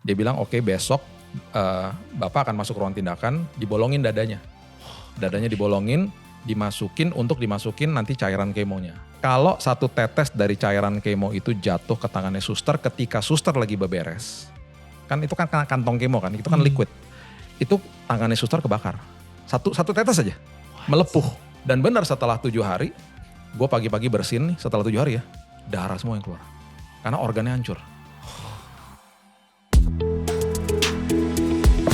Dia bilang oke, besok Bapak akan masuk ruang tindakan, dibolongin dadanya. Dadanya dibolongin, dimasukin nanti cairan kemonya. Kalau 1 tetes dari cairan kemo itu jatuh ke tangannya suster ketika suster lagi beberes. Kan itu kan kantong kemo kan, itu kan liquid. Itu tangannya suster kebakar. Satu tetes aja, melepuh. Dan benar setelah 7 hari, gue pagi-pagi bersin nih setelah 7 hari ya, darah semua yang keluar. Karena organnya hancur.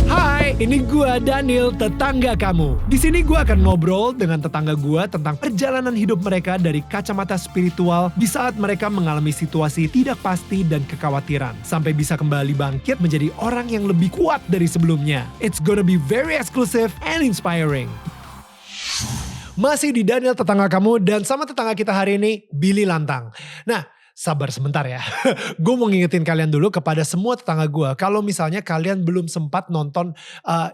Hai, ini gua Daniel, tetangga kamu. Di sini gua akan ngobrol dengan tetangga gua tentang perjalanan hidup mereka dari kacamata spiritual di saat mereka mengalami situasi tidak pasti dan kekhawatiran, sampai bisa kembali bangkit menjadi orang yang lebih kuat dari sebelumnya. It's gonna be very exclusive and inspiring. Masih di Daniel Tetangga Kamu, dan sama tetangga kita hari ini, Billy Lantang. Nah, sabar sebentar ya. Gue mau ngingetin kalian dulu kepada semua tetangga gue. Kalau misalnya kalian belum sempat nonton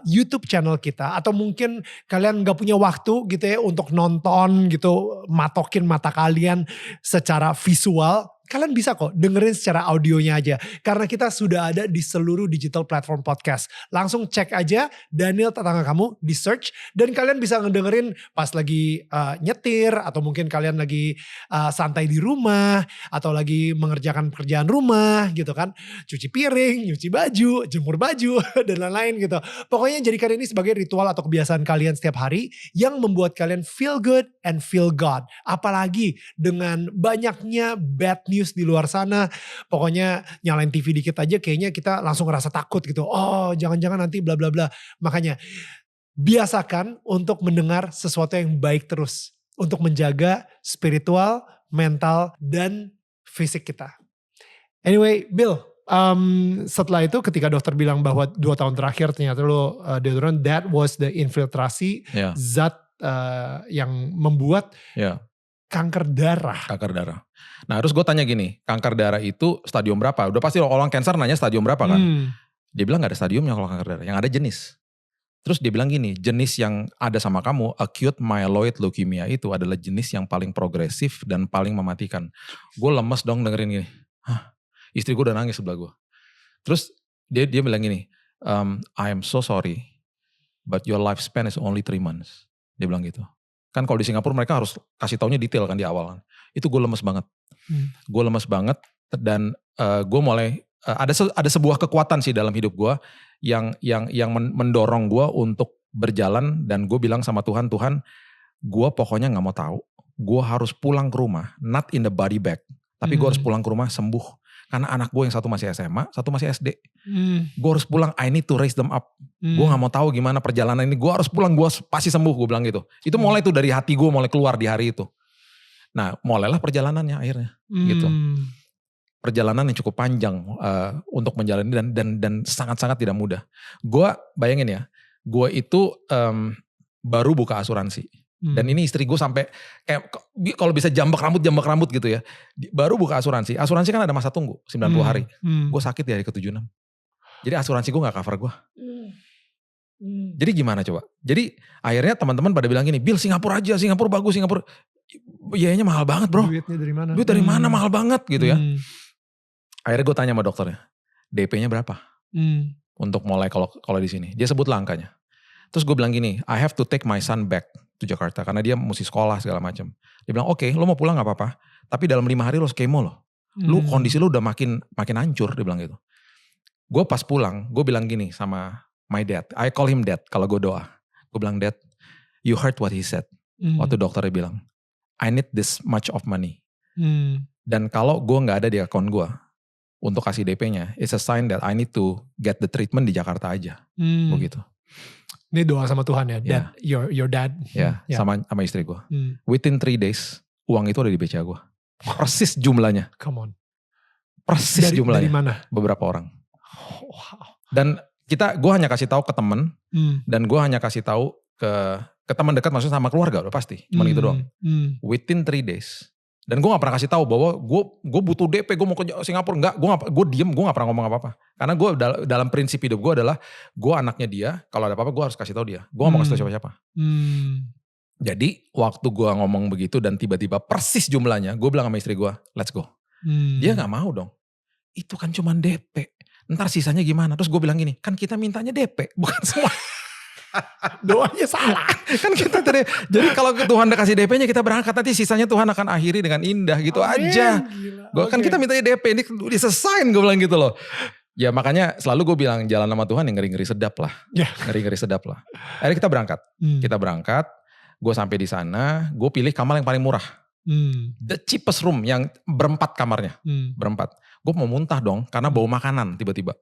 YouTube channel kita. Atau mungkin kalian gak punya waktu gitu ya untuk nonton gitu. Matokin mata kalian secara visual. Kalian bisa kok dengerin secara audionya aja. Karena kita sudah ada di seluruh digital platform podcast. Langsung cek aja Daniel Tetangga Kamu di search. Dan kalian bisa ngedengerin pas lagi nyetir. Atau mungkin kalian lagi santai di rumah. Atau lagi mengerjakan pekerjaan rumah gitu kan. Cuci piring, nyuci baju, jemur baju dan lain-lain gitu. Pokoknya jadikan ini sebagai ritual atau kebiasaan kalian setiap hari. Yang membuat kalian feel good and feel God. Apalagi dengan banyaknya bad news di luar sana. Pokoknya nyalain TV dikit aja kayaknya kita langsung ngerasa takut gitu. Oh jangan-jangan nanti bla bla bla. Makanya biasakan untuk mendengar sesuatu yang baik terus. Untuk menjaga spiritual, mental, dan fisik kita. Anyway, Bill. Setelah itu ketika dokter bilang bahwa 2 tahun terakhir ternyata lo deodorant, that was the infiltrasi zat yang membuat kanker darah. Kanker darah. Nah terus gue tanya gini, kanker darah itu stadium berapa? Udah pasti orang cancer nanya stadium berapa kan? Dia bilang gak ada stadiumnya kalau kanker darah, yang ada jenis. Terus dia bilang gini, jenis yang ada sama kamu, acute myeloid leukemia itu adalah jenis yang paling progresif dan paling mematikan. Gue lemes dong dengerin gini. Istri gue udah nangis sebelah gue. Terus dia bilang gini, I am so sorry, but your lifespan is only 3 months. Dia bilang gitu. Kan kalau di Singapura mereka harus kasih taunya detail kan di awal kan. Itu gue lemes banget. Gue lemes banget dan gue mulai ada sebuah kekuatan sih dalam hidup gue yang mendorong gue untuk berjalan, dan gue bilang sama Tuhan, gue pokoknya nggak mau tahu. Gue harus pulang ke rumah, not in the body bag, tapi gue harus pulang ke rumah sembuh. Karena anak gue yang satu masih SMA, satu masih SD. Gue harus pulang, I need to raise them up. Gue gak mau tahu gimana perjalanan ini. Gue harus pulang, gue pasti sembuh, gue bilang gitu. Itu mulai tuh dari hati gue mulai keluar di hari itu. Nah mulailah perjalanannya akhirnya gitu. Perjalanan yang cukup panjang untuk menjalani dan sangat-sangat tidak mudah. Gue bayangin ya, gue itu baru buka asuransi. Dan ini istri gue sampai kayak kalau bisa jambak rambut gitu ya. Baru buka asuransi. Asuransi kan ada masa tunggu 90 hari. Gue sakit di hari ke-76. Jadi asuransi gue gak cover gue. Jadi gimana coba? Jadi akhirnya teman-teman pada bilang gini, Bill Singapura aja, Singapura bagus, Singapura. Biayanya mahal banget bro. Duitnya dari mana? Duit dari mana mahal banget gitu ya. Akhirnya gue tanya sama dokternya, DP-nya berapa? Untuk mulai kalau di sini. Dia sebut angkanya. Terus gue bilang gini, I have to take my son back to Jakarta karena dia mesti sekolah segala macam. Dia bilang, oke, lo mau pulang gak apa-apa, tapi dalam 5 hari lo kemo lo. Lu kondisi lo udah makin hancur, dia bilang gitu. Gue pas pulang, gue bilang gini sama my dad, I call him dad kalau gue doa. Gue bilang, Dad, you heard what he said. Waktu dokternya bilang, I need this much of money. Dan kalau gue gak ada di akun gue untuk kasih DP-nya, it's a sign that I need to get the treatment di Jakarta aja. Begitu. Ini doa sama Tuhan ya, dad, your dad. Sama istri gue. Within 3 days, uang itu ada di BCA gue. Persis jumlahnya. Come on. Persis jumlahnya. Dari mana? Beberapa orang. Wow. Dan gue hanya kasih tahu ke temen, dan gue hanya kasih tahu ke teman dekat, maksudnya sama keluarga udah pasti. Cuman gitu doang. Within 3 days. Dan gue gak pernah kasih tahu bahwa gue butuh DP, gue mau ke Singapura. Enggak, gue diem, gue gak pernah ngomong apa-apa. Karena gue dalam prinsip hidup gue adalah, gue anaknya dia, kalau ada apa-apa gue harus kasih tahu dia. Gue gak mau kasih tahu siapa-siapa. Jadi waktu gue ngomong begitu dan tiba-tiba persis jumlahnya, gue bilang sama istri gue, let's go. Dia gak mau dong. Itu kan cuma DP. Ntar sisanya gimana? Terus gue bilang gini, kan kita mintanya DP, bukan semua. Doanya salah. Kan kita tadi, jadi kalau Tuhan udah kasih DP-nya kita berangkat, nanti sisanya Tuhan akan akhiri dengan indah gitu aja. Kan kita mintanya DP, ini diselesain gue bilang gitu loh. Ya makanya selalu gue bilang jalan sama Tuhan yang ngeri-ngeri sedap lah. Ngeri-ngeri sedap lah. Akhirnya kita berangkat. Kita berangkat, gue sampai di sana, gue pilih kamar yang paling murah. The cheapest room yang berempat kamarnya. Berempat. Gue mau muntah dong karena bau makanan tiba-tiba.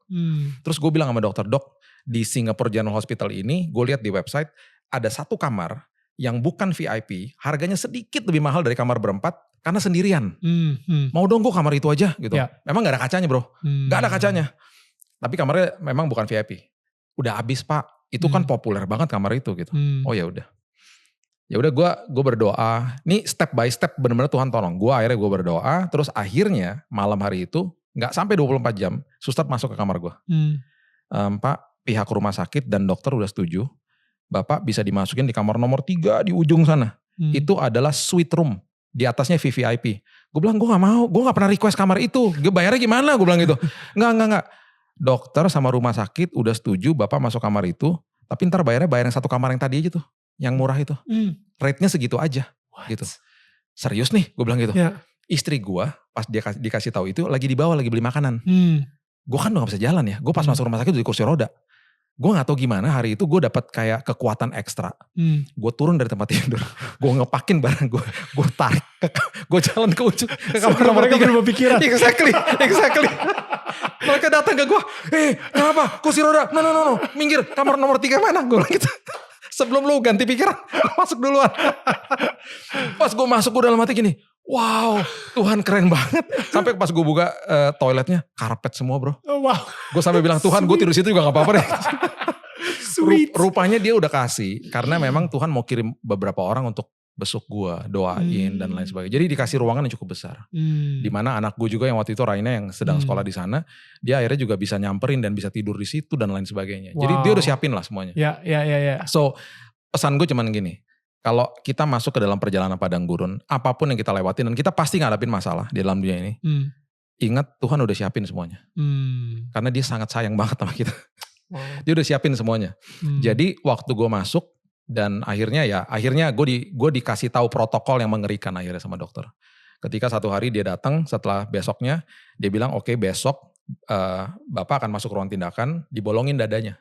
Terus gue bilang sama dokter, dok di Singapore General Hospital ini gue lihat di website ada satu kamar yang bukan VIP, harganya sedikit lebih mahal dari kamar berempat karena sendirian. Mau dong gue kamar itu aja gitu. Memang gak ada kacanya bro, gak ada kacanya. Tapi kamarnya memang bukan VIP. Udah habis pak, itu kan populer banget kamar itu gitu. Oh ya udah. Ya udah gue berdoa. Nih step by step benar-benar Tuhan tolong. Akhirnya gue berdoa, terus akhirnya malam hari itu nggak sampai 24 jam, suster masuk ke kamar gue. Pak, pihak rumah sakit dan dokter udah setuju. Bapak bisa dimasukin di kamar nomor 3 di ujung sana. Itu adalah suite room. Di atasnya VVIP. Gue bilang gue gak mau, gue gak pernah request kamar itu. Bayarnya gimana? Gue bilang gitu. Enggak. Dokter sama rumah sakit udah setuju Bapak masuk kamar itu. Tapi ntar bayar yang satu kamar yang tadi aja tuh. Yang murah itu. Rate-nya segitu aja. Gitu. Serius nih gue bilang gitu. Istri gue pas dia dikasih tahu itu lagi di bawah lagi beli makanan. Gue kan udah gak bisa jalan ya. Gue pas masuk rumah sakit di kursi roda. Gue gak tahu gimana hari itu gue dapat kayak kekuatan ekstra. Gue turun dari tempat tidur. Gue ngepakin barang gue. Gue tarik. Gue jalan ke ujung. Ke kamar nomor 3. Mereka berpikiran. Exactly. Mereka datang ke gue. Kenapa? Kursi roda. No. Minggir. Kamar nomor 3 mana? Gue bilang gitu. Sebelum lu ganti pikiran. Gue masuk duluan. Pas gue masuk gue dalam hati gini. Wow, Tuhan keren banget. Sampai pas gue buka toiletnya, karpet semua bro. Wow. Gue sampai bilang, Tuhan gue tidur situ juga gak apa-apa deh. Rupanya dia udah kasih. Karena memang Tuhan mau kirim beberapa orang untuk besuk gue, doain dan lain sebagainya. Jadi dikasih ruangan yang cukup besar. Dimana anak gue juga yang waktu itu Raina yang sedang sekolah di sana. Dia akhirnya juga bisa nyamperin dan bisa tidur di situ dan lain sebagainya. Jadi dia udah siapin lah semuanya. Ya. So pesan gue cuman gini. Kalau kita masuk ke dalam perjalanan padang gurun, apapun yang kita lewatin, dan kita pasti ngadapin masalah di dalam dunia ini, ingat Tuhan udah siapin semuanya. Karena dia sangat sayang banget sama kita. Dia udah siapin semuanya. Jadi waktu gue masuk, dan akhirnya gue dikasih tahu protokol yang mengerikan akhirnya sama dokter. Ketika satu hari dia datang, setelah besoknya, dia bilang oke, besok Bapak akan masuk ruang tindakan, dibolongin dadanya.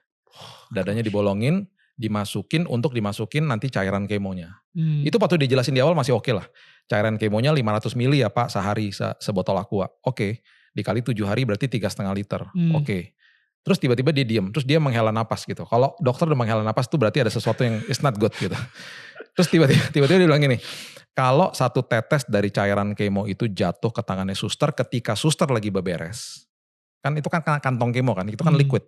Dadanya dibolongin, dimasukin nanti cairan kemonya. Itu patut dijelasin di awal masih oke lah. Cairan kemonya 500 mili ya Pak sehari sebotol aqua. Oke. Dikali 7 hari berarti 3,5 liter. Oke. Terus tiba-tiba dia diem. Terus dia menghela napas gitu. Kalau dokter udah menghela napas itu berarti ada sesuatu yang is not good gitu. Terus tiba-tiba dia bilang gini. Kalau satu tetes dari cairan kemo itu jatuh ke tangannya suster ketika suster lagi beberes. Kan itu kan kantong kemo kan. Itu kan liquid.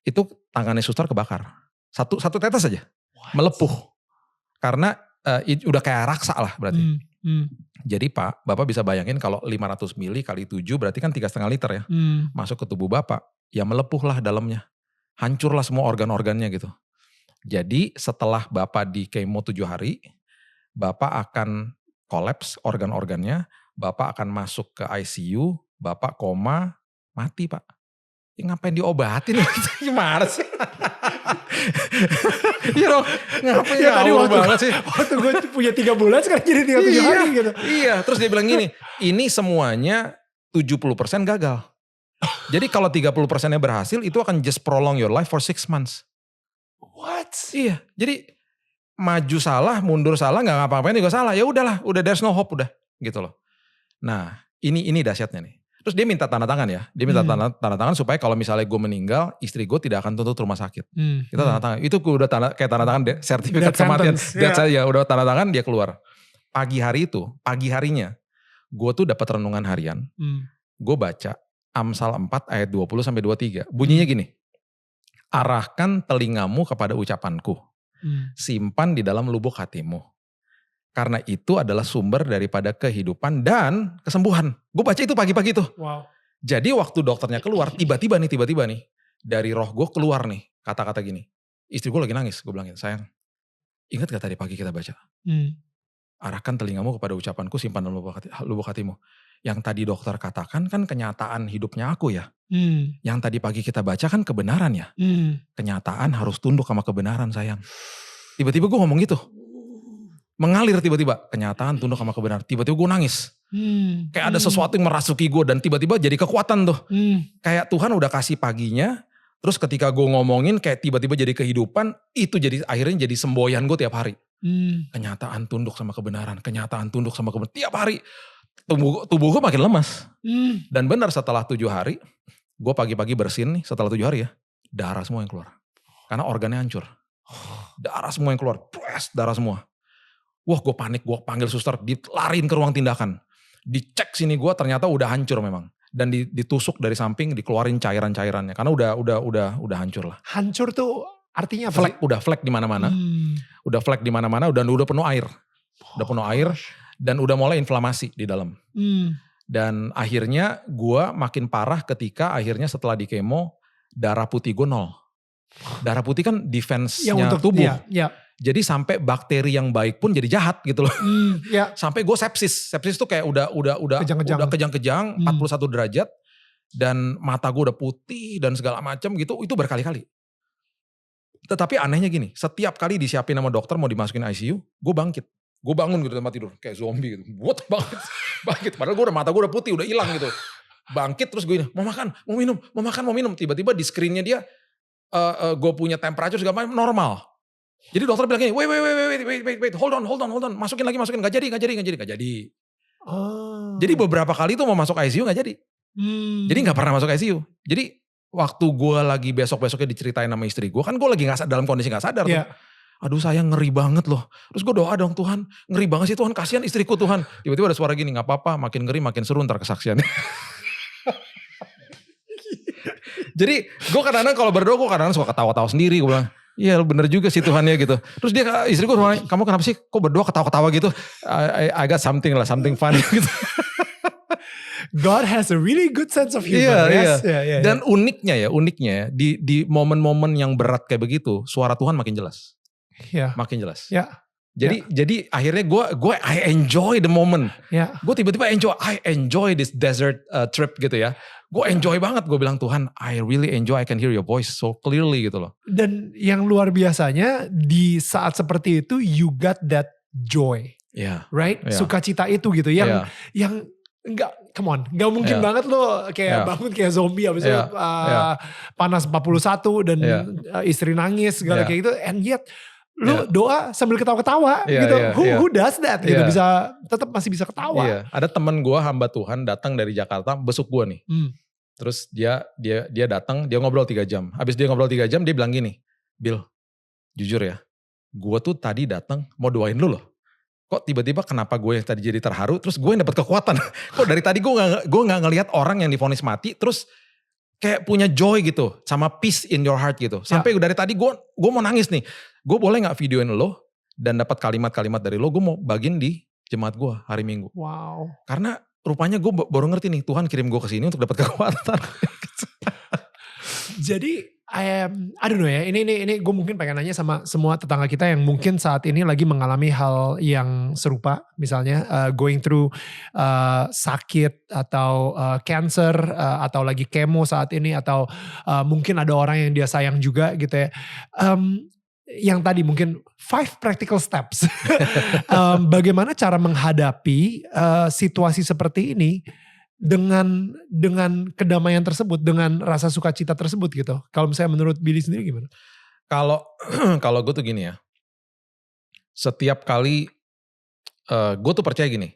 Itu tangannya suster kebakar. Satu tetes aja, melepuh. Karena udah kayak raksa lah berarti. Jadi Pak, Bapak bisa bayangin kalau 500 mili kali 7 berarti kan 3,5 liter ya. Masuk ke tubuh Bapak, ya melepuh lah dalamnya. Hancurlah semua organ-organnya gitu. Jadi setelah Bapak di kemo 7 hari, Bapak akan kolaps organ-organnya, Bapak akan masuk ke ICU, Bapak koma, mati Pak. Ya ngapain diobatin? Gimana sih? Iya dong, ngapain ya tadi waktu gue punya 3 bulan sekarang jadi tinggal 7 hari gitu. Iya, terus dia bilang gini, ini semuanya 70% gagal. Jadi kalau 30%-nya berhasil, itu akan just prolong your life for 6 months. What? Iya, jadi maju salah, mundur salah, gak ngapa-ngapain juga salah. Ya udahlah, udah there's no hope udah gitu loh. Nah, ini dahsyatnya nih. Terus dia minta tanda tangan ya. Dia minta tanda tangan supaya kalau misalnya gue meninggal, istri gue tidak akan tuntut rumah sakit. Kita tanda tangan. Itu gue udah kayak tanda tangan sertifikat kematian. Ya udah tanda tangan dia keluar. Pagi harinya, gue tuh dapat renungan harian. Gue baca Amsal 4 ayat 20-23. Bunyinya gini. Arahkan telingamu kepada ucapanku. Simpan di dalam lubuk hatimu. Karena itu adalah sumber daripada kehidupan dan kesembuhan. Gue baca itu pagi-pagi tuh. Wow. Jadi waktu dokternya keluar, tiba-tiba nih, dari roh gue keluar nih, kata-kata gini. Istri gue lagi nangis, gue bilang gitu, sayang, ingat gak tadi pagi kita baca? Arahkan telingamu kepada ucapanku, simpan dalam lubuk hatimu. Yang tadi dokter katakan kan kenyataan hidupnya aku ya. Hmm. Yang tadi pagi kita baca kan kebenaran ya. Kenyataan harus tunduk sama kebenaran sayang. Tiba-tiba gue ngomong gitu. Mengalir tiba-tiba. Kenyataan tunduk sama kebenaran. Tiba-tiba gue nangis. Kayak ada sesuatu yang merasuki gue dan tiba-tiba jadi kekuatan tuh. Kayak Tuhan udah kasih paginya. Terus ketika gue ngomongin kayak tiba-tiba jadi kehidupan. Itu jadi akhirnya jadi semboyan gue tiap hari. Kenyataan tunduk sama kebenaran. Kenyataan tunduk sama kebenaran. Tiap hari. Tubuh gue makin lemas. Dan benar setelah 7 hari. Gue pagi-pagi bersin nih setelah 7 hari ya. Darah semua yang keluar. Karena organnya hancur. Darah semua yang keluar. Darah semua. Wah gue panik. Gue panggil suster. Dilariin ke ruang tindakan. Dicek sini gue ternyata udah hancur memang. Dan ditusuk dari samping. Dikeluarin cairan-cairannya. Karena udah hancur lah. Hancur tuh artinya apa? Udah flek di mana-mana. Udah flek di mana-mana. Dan udah penuh air. Udah penuh air. Dan udah mulai inflamasi di dalam. Dan akhirnya gue makin parah ketika akhirnya setelah di kemo darah putih gue 0. Darah putih kan defense-nya tubuh. Iya. Jadi sampai bakteri yang baik pun jadi jahat gitu loh. Sampai gue sepsis. Sepsis tuh kayak udah kejang-kejang 41 derajat. Dan mata gue udah putih dan segala macam gitu. Itu berkali-kali. Tetapi anehnya gini. Setiap kali disiapin sama dokter mau dimasukin ICU. Gue bangkit. Gue bangun gitu tempat tidur. Kayak zombie gitu. Buat bangkit. Padahal mata gue udah putih. Udah hilang gitu. Bangkit terus gue mau makan. Mau minum. Tiba-tiba di screennya dia. Gue punya temperature segala macam normal. Jadi dokter bilang gini. Wait. Hold on. Masukin lagi. Gak jadi. Jadi beberapa kali tuh mau masuk ICU gak jadi. Jadi gak pernah masuk ICU. Jadi waktu gue lagi besok-besoknya diceritain sama istri gue. Kan gue lagi dalam kondisi gak sadar tuh. Aduh sayang ngeri banget loh. Terus gue doa dong Tuhan. Ngeri banget sih Tuhan. Kasihan istriku Tuhan. Tiba-tiba ada suara gini. Gak apa-apa. Makin ngeri makin seru ntar kesaksiannya. Jadi gue kadang-kadang kalau berdoa gue kadang-kadang suka ketawa-tawa sendiri. Gue bilang. Iya bener juga sih Tuhan ya gitu. Terus dia istriku. Kamu kenapa sih kok berdoa ketawa-ketawa gitu. I got something funny gitu. God has a really good sense of humor. Iya. Dan uniknya di momen-momen yang berat kayak begitu. Suara Tuhan makin jelas. Makin jelas. Jadi akhirnya gue I enjoy the moment. Gue tiba-tiba I enjoy this desert trip gitu ya. Gue enjoy banget. Gue bilang Tuhan I really enjoy. I can hear your voice so clearly gitu loh. Dan yang luar biasanya di saat seperti itu you got that joy. Right? Sukacita itu gitu. Yang enggak, come on. Gak mungkin banget lo kayak bangun kayak zombie. Habis itu panas 41 dan istri nangis segala kayak gitu. And yet lu doa sambil ketawa-ketawa gitu. Who does that gitu, bisa masih bisa ketawa. Ada temen gue hamba Tuhan datang dari Jakarta besuk gue nih. Terus dia datang, dia ngobrol 3 jam. Habis dia ngobrol 3 jam dia bilang gini, Bill, jujur ya, gue tuh tadi datang mau doain lu loh. Kok tiba-tiba kenapa gue yang tadi jadi terharu, terus gue yang dapat kekuatan. Kok dari tadi gue nggak ngelihat orang yang divonis mati, terus kayak punya joy gitu, sama peace in your heart gitu. Sampai dari tadi gue mau nangis nih. Gue boleh gak videoin lo dan dapat kalimat-kalimat dari lo, gue mau bagiin di jemaat gue hari Minggu. Wow. Karena rupanya gue baru ngerti nih, Tuhan kirim gue ke sini untuk dapat kekuatan. Jadi, I don't know ya, ini gue mungkin pengen nanya sama semua tetangga kita yang mungkin saat ini lagi mengalami hal yang serupa. Misalnya going through sakit atau cancer atau lagi kemo saat ini. Atau mungkin ada orang yang dia sayang juga gitu ya. Yang tadi mungkin 5 practical steps. Bagaimana cara menghadapi situasi seperti ini dengan kedamaian tersebut, dengan rasa sukacita tersebut gitu. Kalau misalnya menurut Billy sendiri gimana? Kalau gue tuh gini ya. Setiap kali gue tuh percaya gini.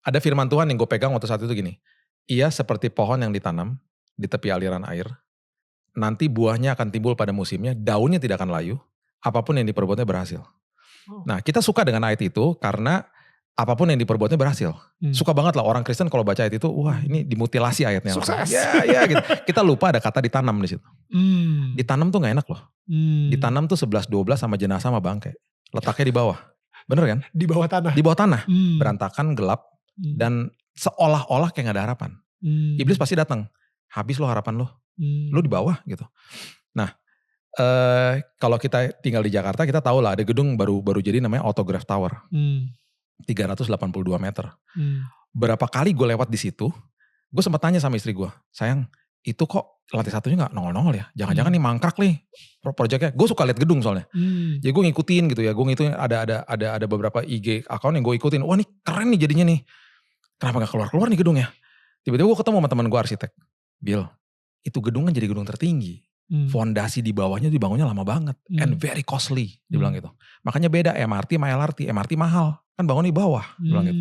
Ada firman Tuhan yang gue pegang waktu saat itu gini. Ia seperti pohon yang ditanam di tepi aliran air. Nanti buahnya akan timbul pada musimnya, daunnya tidak akan layu, apapun yang diperbuatnya berhasil. Nah kita suka dengan ayat itu karena apapun yang diperbuatnya berhasil. Suka banget lah orang Kristen kalau baca ayat itu, wah ini dimutilasi ayatnya. Sukses. Ya gitu. Kita lupa ada kata ditanam di situ. Ditanam tuh gak enak loh. Ditanam tuh 11-12 sama jenazah sama bangkai. Letaknya di bawah. Bener kan? Di bawah tanah. Di bawah tanah. Berantakan, gelap, dan seolah-olah kayak gak ada harapan. Iblis pasti datang. Habis lo harapan lo. Lu di bawah gitu. Nah, kalau kita tinggal di Jakarta kita tahu lah ada gedung baru jadi namanya Autograph Tower. 382 meter. Berapa kali gue lewat di situ, gue sempat tanya sama istri gue, sayang itu kok lantai satunya gak nongol-nongol ya? Jangan-jangan nih mangkrak nih proyeknya. Gue suka lihat gedung soalnya. Jadi gue ngikutin gitu ya. Gue ngikutin ada beberapa IG account yang gue ikutin. Wah nih keren nih jadinya nih. Kenapa gak keluar-keluar nih gedungnya? Tiba-tiba gue ketemu sama teman gue arsitek. Bill, itu gedung kan jadi gedung tertinggi. Fondasi di bawahnya dibangunnya lama banget. And very costly. Dia bilang gitu. Makanya beda MRT sama LRT. MRT mahal. Kan bangun di bawah. Dia bilang gitu.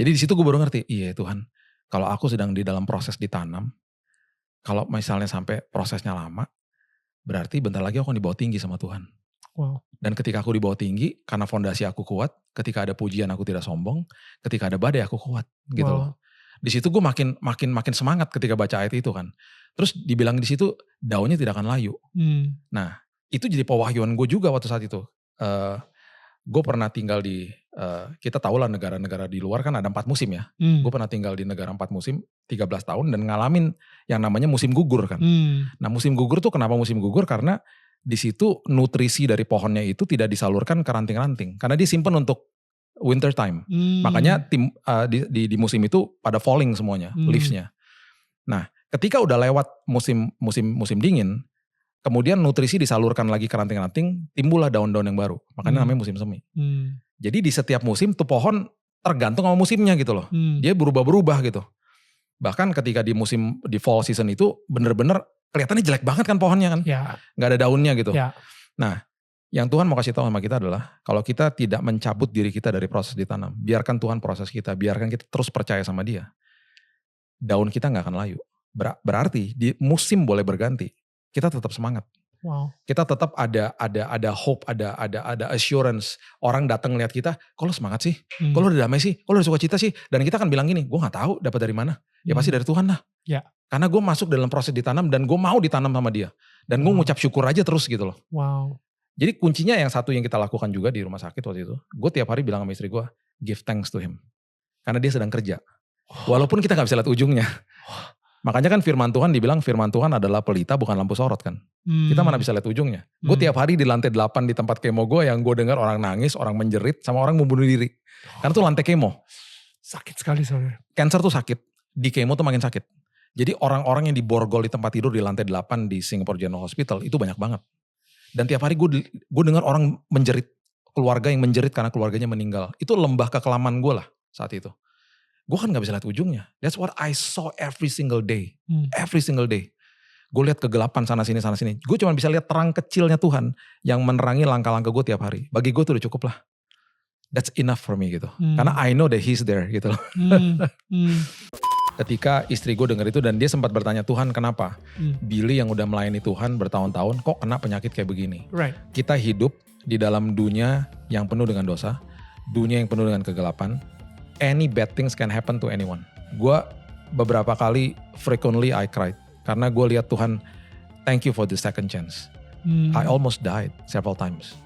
Jadi di situ gue baru ngerti. Iya Tuhan. Kalau aku sedang di dalam proses ditanam. Kalau misalnya sampai prosesnya lama, berarti bentar lagi aku akan dibawa tinggi sama Tuhan. Wow. Dan ketika aku dibawa tinggi, karena fondasi aku kuat, ketika ada pujian aku tidak sombong, ketika ada badai aku kuat, gitu loh. Di situ gue makin semangat ketika baca ayat itu kan. Terus dibilang di situ daunnya tidak akan layu. Nah, itu jadi pewahyuan gue juga waktu saat itu. Gue pernah tinggal di, kita tahu lah negara-negara di luar kan ada 4 musim ya. Gue pernah tinggal di negara 4 musim, 13 tahun dan ngalamin yang namanya musim gugur kan. Nah musim gugur tuh kenapa musim gugur? Karena di situ nutrisi dari pohonnya itu tidak disalurkan ke ranting-ranting. Karena dia simpen untuk winter time. Makanya di musim itu pada falling semuanya, leaves-nya. Nah ketika udah lewat musim dingin, kemudian nutrisi disalurkan lagi ke ranting-ranting, timbullah daun-daun yang baru. Makanya namanya musim semi. Jadi di setiap musim tuh pohon tergantung sama musimnya gitu loh. Dia berubah-berubah gitu. Bahkan ketika di fall season itu bener-bener kelihatannya jelek banget kan pohonnya kan. Gak ada daunnya gitu. Nah yang Tuhan mau kasih tahu sama kita adalah kalau kita tidak mencabut diri kita dari proses ditanam. Biarkan Tuhan proses kita. Biarkan kita terus percaya sama dia. Daun kita gak akan layu. Berarti di musim boleh berganti. Kita tetap semangat. Wow. Kita tetap ada hope, ada assurance. Orang datang lihat kita, kok lo semangat sih? Kok lo udah damai sih? Kok lo udah sukacita sih? Dan kita akan bilang gini, gue gak tahu dapat dari mana. Ya pasti dari Tuhan lah. Karena gue masuk dalam proses ditanam dan gue mau ditanam sama dia. Dan gue ngucap syukur aja terus gitu loh. Wow. Jadi kuncinya yang satu yang kita lakukan juga di rumah sakit waktu itu. Gue tiap hari bilang sama istri gue, give thanks to him. Karena dia sedang kerja. Walaupun kita gak bisa lihat ujungnya. Makanya kan firman Tuhan dibilang firman Tuhan adalah pelita bukan lampu sorot kan. Kita mana bisa lihat ujungnya. Gue tiap hari di lantai 8 di tempat kemo gue yang gue dengar orang nangis, orang menjerit, sama orang mau bunuh diri. Karena tuh lantai kemo. Sakit sekali soalnya. Cancer tuh sakit. Di kemo tuh makin sakit. Jadi orang-orang yang diborgol di tempat tidur di lantai 8 di Singapore General Hospital itu banyak banget. Dan tiap hari gue dengar orang menjerit. Keluarga yang menjerit karena keluarganya meninggal. Itu lembah kekelaman gue lah saat itu. Gue kan gak bisa lihat ujungnya. That's what I saw every single day. Every single day. Gue lihat kegelapan sana sini. Gue cuma bisa lihat terang kecilnya Tuhan yang menerangi langkah-langkah gue tiap hari. Bagi gue tuh udah cukup lah. That's enough for me gitu. Karena I know that he's there gitu loh. Ketika istri gue denger itu dan dia sempat bertanya, Tuhan kenapa? Billy yang udah melayani Tuhan bertahun-tahun kok kena penyakit kayak begini? Right. Kita hidup di dalam dunia yang penuh dengan dosa. Dunia yang penuh dengan kegelapan. Any bad things can happen to anyone. Gue beberapa kali frequently I cried. Karena gue lihat Tuhan, thank you for the second chance. I almost died several times.